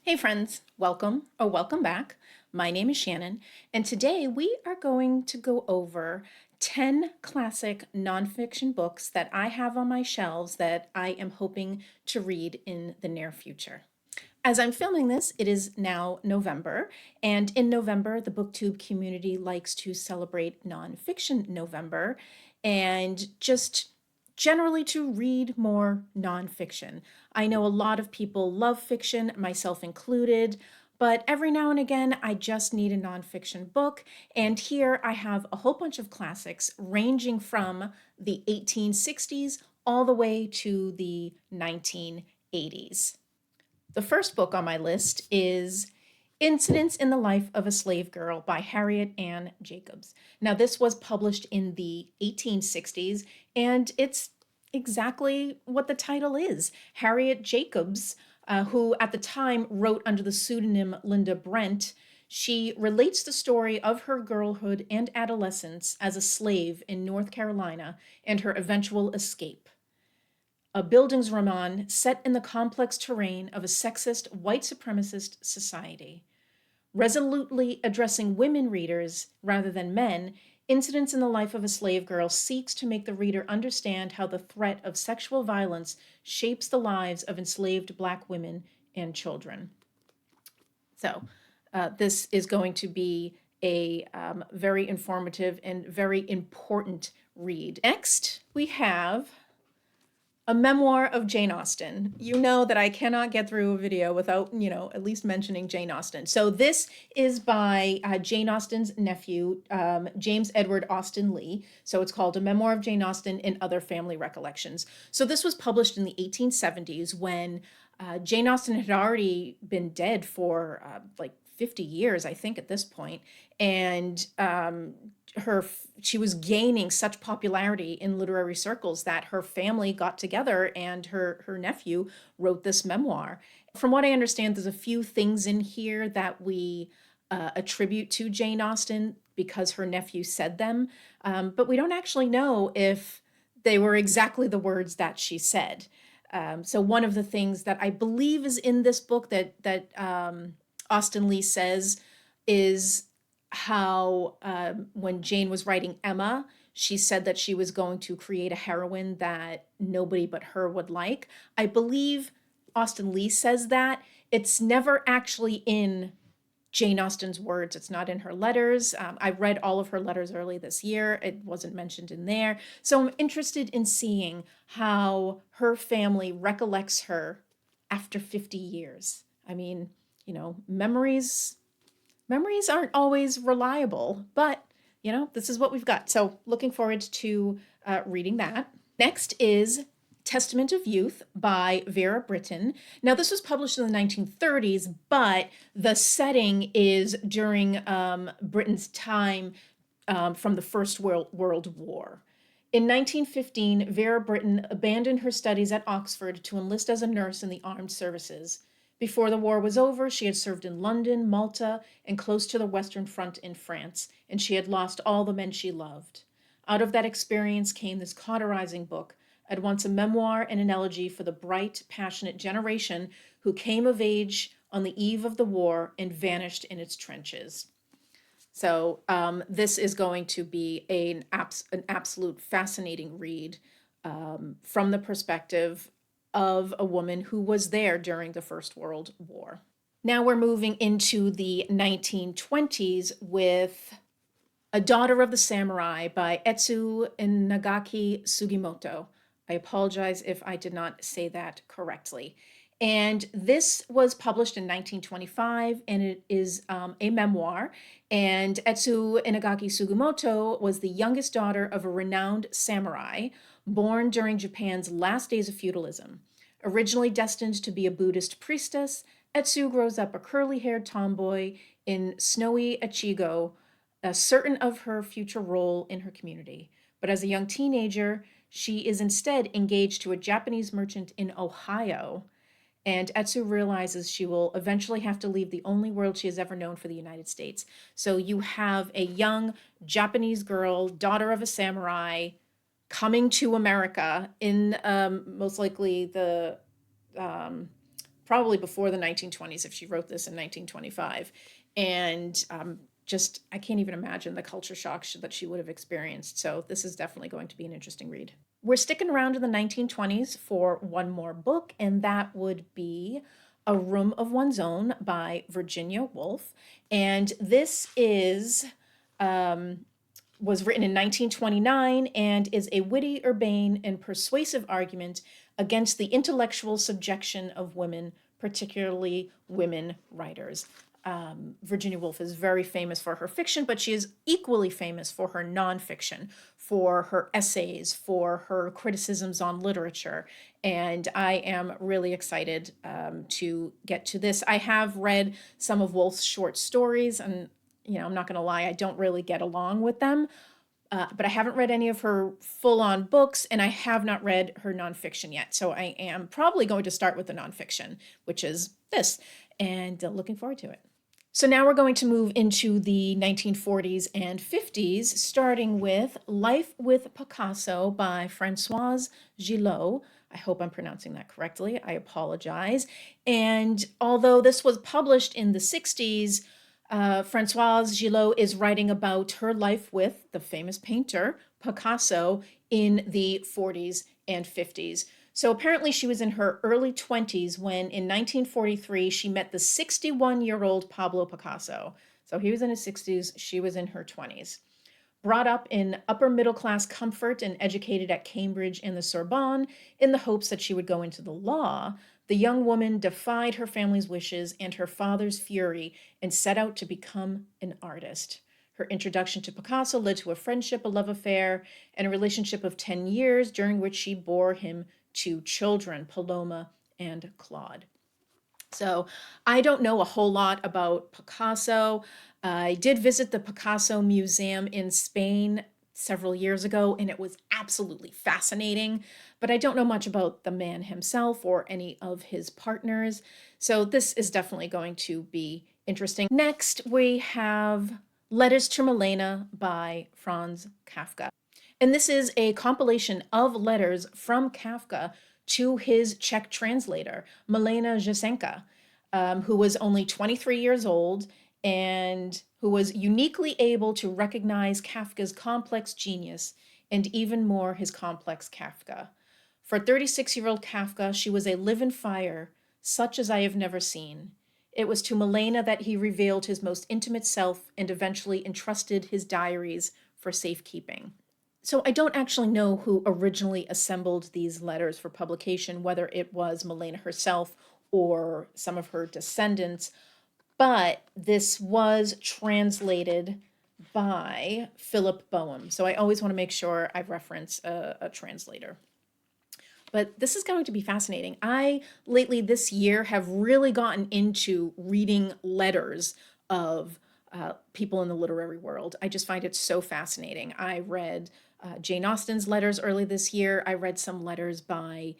Hey friends, welcome or welcome back. My name is Shannon, and today we are going to go over 10 classic nonfiction books that I have on my shelves that I am hoping to read in the near future. As I'm filming this, it is now November, and in November, the booktube community likes to celebrate Nonfiction November and just generally to read more nonfiction. I know a lot of people love fiction, myself included, but every now and again, I just need a nonfiction book. And here I have a whole bunch of classics ranging from the 1860s all the way to the 1980s. The first book on my list is Incidents in the Life of a Slave Girl by Harriet Ann Jacobs. Now, this was published in the 1860s, and it's exactly what the title is. Harriet Jacobs, who at the time wrote under the pseudonym Linda Brent, she relates the story of her girlhood and adolescence as a slave in North Carolina and her eventual escape. A Bildungsroman set in the complex terrain of a sexist, white supremacist society. Resolutely addressing women readers rather than men, Incidents in the Life of a Slave Girl seeks to make the reader understand how the threat of sexual violence shapes the lives of enslaved Black women and children. So, this is going to be a very informative and very important read. Next, we have a memoir of Jane Austen. You know that I cannot get through a video without, at least mentioning Jane Austen. So this is by Jane Austen's nephew, James Edward Austen-Leigh. So it's called A Memoir of Jane Austen and Other Family Recollections. So this was published in the 1870s when Jane Austen had already been dead for like 50 years, I think, at this point. And she was gaining such popularity in literary circles that her family got together and her nephew wrote this memoir. From what I understand, there's a few things in here that we attribute to Jane Austen because her nephew said them, but we don't actually know if they were exactly the words that she said. So one of the things that I believe is in this book that Austen-Leigh says is how when Jane was writing Emma, she said that she was going to create a heroine that nobody but her would like. I believe Austen-Leigh says that. It's never actually in Jane Austen's words. It's not in her letters. I read all of her letters early this year. It wasn't mentioned in there. So I'm interested in seeing how her family recollects her after 50 years. I mean, memories aren't always reliable, but this is what we've got. So looking forward to reading that. Next is Testament of Youth by Vera Brittain. Now, this was published in the 1930s, but the setting is during Britain's time from the First World War. In 1915, Vera Brittain abandoned her studies at Oxford to enlist as a nurse in the armed services. Before the war was over, she had served in London, Malta, and close to the Western Front in France, and she had lost all the men she loved. Out of that experience came this cauterizing book, at once a memoir and an elegy for the bright, passionate generation who came of age on the eve of the war and vanished in its trenches. So this is going to be an absolute fascinating read from the perspective of a woman who was there during the First World War. Now we're moving into the 1920s with A Daughter of the Samurai by Etsu Inagaki Sugimoto. I apologize if I did not say that correctly. And this was published in 1925, and it is a memoir. And Etsu Inagaki Sugimoto was the youngest daughter of a renowned samurai born during Japan's last days of feudalism. Originally destined to be a Buddhist priestess, Etsu grows up a curly-haired tomboy in snowy Echigo, certain of her future role in her community. But as a young teenager, she is instead engaged to a Japanese merchant in Ohio, and Etsu realizes she will eventually have to leave the only world she has ever known for the United States. So you have a young Japanese girl, daughter of a samurai, coming to America in most likely the probably before the 1920s if she wrote this in 1925. And just, I can't even imagine the culture shock that she would have experienced. So this is definitely going to be an interesting read. We're sticking around in the 1920s for one more book, and that would be A Room of One's Own by Virginia Woolf. And this is was written in 1929 and is a witty, urbane, and persuasive argument against the intellectual subjection of women, particularly women writers. Virginia Woolf is very famous for her fiction, but she is equally famous for her nonfiction, for her essays, for her criticisms on literature. And I am really excited to get to this. I have read some of Woolf's short stories, and I'm not going to lie, I don't really get along with them. But I haven't read any of her full-on books, and I have not read her nonfiction yet. So I am probably going to start with the nonfiction, which is this, and looking forward to it. So now we're going to move into the 1940s and 50s, starting with Life with Picasso by Francoise Gilot. I hope I'm pronouncing that correctly. I apologize. And although this was published in the 60s, Francoise Gilot is writing about her life with the famous painter Picasso in the 40s and 50s. So apparently she was in her early 20s when in 1943 she met the 61-year-old Pablo Picasso. So he was in his 60s, she was in her 20s. Brought up in upper middle class comfort and educated at Cambridge and the Sorbonne in the hopes that she would go into the law, the young woman defied her family's wishes and her father's fury and set out to become an artist. Her introduction to Picasso led to a friendship, a love affair, and a relationship of 10 years during which she bore him 2 children, Paloma and Claude. So I don't know a whole lot about Picasso. I did visit the Picasso Museum in Spain several years ago, and it was absolutely fascinating, but I don't know much about the man himself or any of his partners. So this is definitely going to be interesting. Next, we have Letters to Milena by Franz Kafka. And this is a compilation of letters from Kafka to his Czech translator, Milena Jasenka, who was only 23 years old and who was uniquely able to recognize Kafka's complex genius and even more his complex Kafka. For 36-year-old Kafka, she was a live and fire, such as I have never seen. It was to Milena that he revealed his most intimate self and eventually entrusted his diaries for safekeeping. So I don't actually know who originally assembled these letters for publication, whether it was Milena herself or some of her descendants, but this was translated by Philip Boehm. So I always want to make sure I reference a translator. But this is going to be fascinating. I, lately this year, have really gotten into reading letters of people in the literary world. I just find it so fascinating. I read Jane Austen's letters early this year. I read some letters by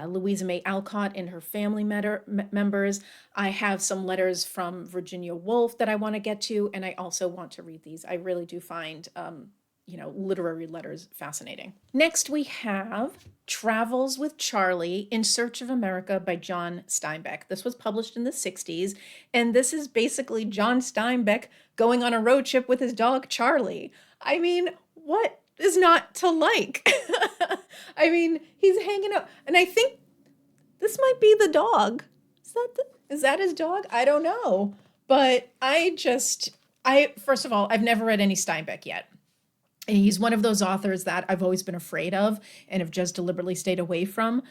Louisa May Alcott and her family members. I have some letters from Virginia Woolf that I want to get to, and I also want to read these. I really do find literary letters fascinating. Next, we have Travels with Charley in Search of America by John Steinbeck. This was published in the 60s, and this is basically John Steinbeck going on a road trip with his dog, Charley. I mean, what is not to like? I mean, he's hanging out, and I think this might be the dog. Is that his dog? I don't know. But first of all, I've never read any Steinbeck yet. And he's one of those authors that I've always been afraid of and have just deliberately stayed away from.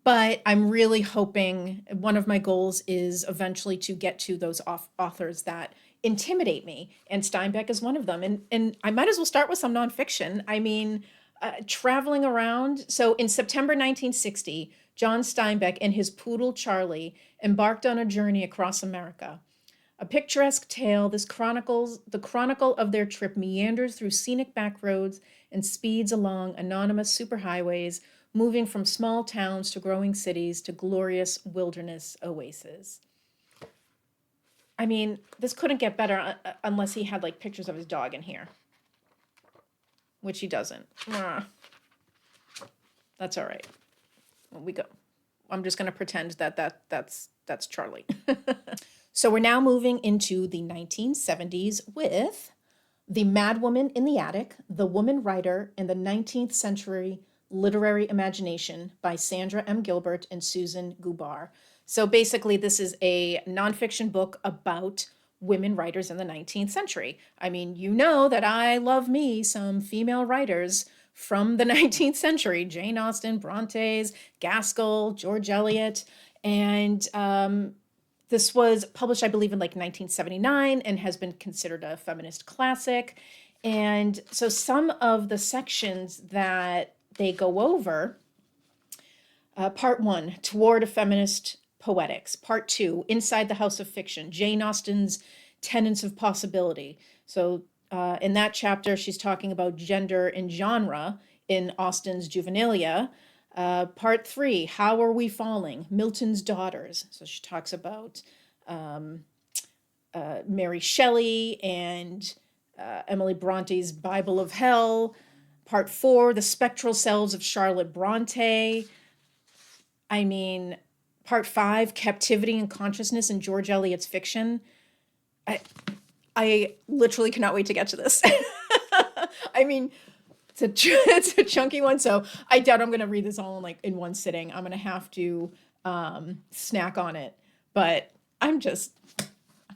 But I'm really hoping, one of my goals is eventually to get to those authors that intimidate me. And Steinbeck is one of them. And I might as well start with some nonfiction. I mean, traveling around. So in September 1960, John Steinbeck and his poodle Charley embarked on a journey across America. A picturesque tale, the chronicle of their trip meanders through scenic back roads and speeds along anonymous superhighways, moving from small towns to growing cities to glorious wilderness oases. I mean, this couldn't get better unless he had like pictures of his dog in here, which he doesn't. That's all right. I'm just going to pretend that's Charley. So we're now moving into the 1970s with The Madwoman in the Attic, The Woman Writer, and the 19th Century Literary Imagination by Sandra M. Gilbert and Susan Gubar. So basically, this is a nonfiction book about women writers in the 19th century. I mean, you know that I love me some female writers from the 19th century: Jane Austen, Brontes, Gaskell, George Eliot. And this was published, I believe, in like 1979 and has been considered a feminist classic. And so some of the sections that they go over, part 1, Toward a Feminist Poetics. Part 2, Inside the House of Fiction, Jane Austen's Tenets of Possibility. So in that chapter, she's talking about gender and genre in Austen's Juvenilia. Part 3, How Are We Falling? Milton's Daughters. So she talks about Mary Shelley and Emily Bronte's Bible of Hell. Part 4, The Spectral Selves of Charlotte Bronte. I mean, Part 5, Captivity and Consciousness in George Eliot's Fiction. I literally cannot wait to get to this. I mean, it's a chunky one, so I doubt I'm going to read this all in one sitting. I'm going to have to snack on it, but I'm just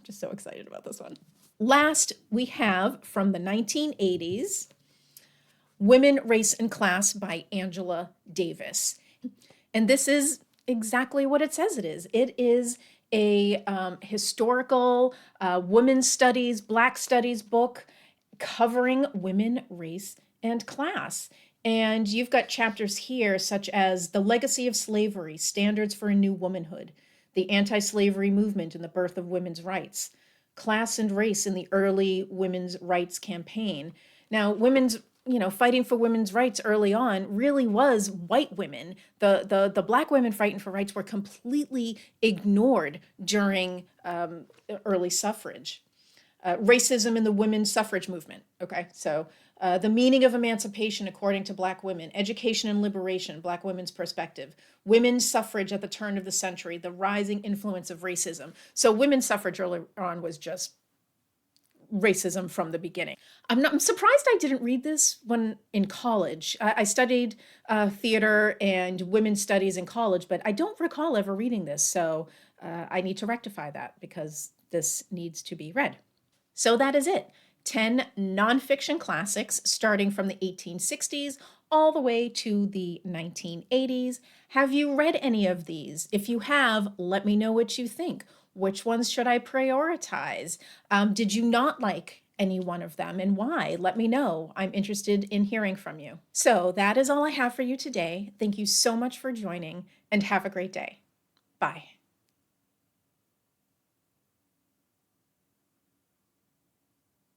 so excited about this one. Last, we have from the 1980s, Women, Race, and Class by Angela Davis. And this is exactly what it says it is. It is a historical women's studies, Black studies book covering women, race, and class. And you've got chapters here such as The Legacy of Slavery, Standards for a New Womanhood, the Anti-Slavery Movement and the Birth of Women's Rights, Class and Race in the Early Women's Rights Campaign. Now, fighting for women's rights early on really was white women. The Black women fighting for rights were completely ignored during early suffrage. Racism in the women's suffrage movement. Okay, so the meaning of emancipation according to Black women, education and liberation, Black women's perspective, women's suffrage at the turn of the century, the rising influence of racism. So women's suffrage early on was just racism from the beginning. I'm surprised I didn't read this when in college. I studied theater and women's studies in college, but I don't recall ever reading this. So I need to rectify that because this needs to be read. So that is it. 10 nonfiction classics starting from the 1860s all the way to the 1980s. Have you read any of these? If you have, let me know what you think. Which ones should I prioritize? Did you not like any one of them and why? Let me know. I'm interested in hearing from you. So that is all I have for you today. Thank you so much for joining and have a great day. Bye.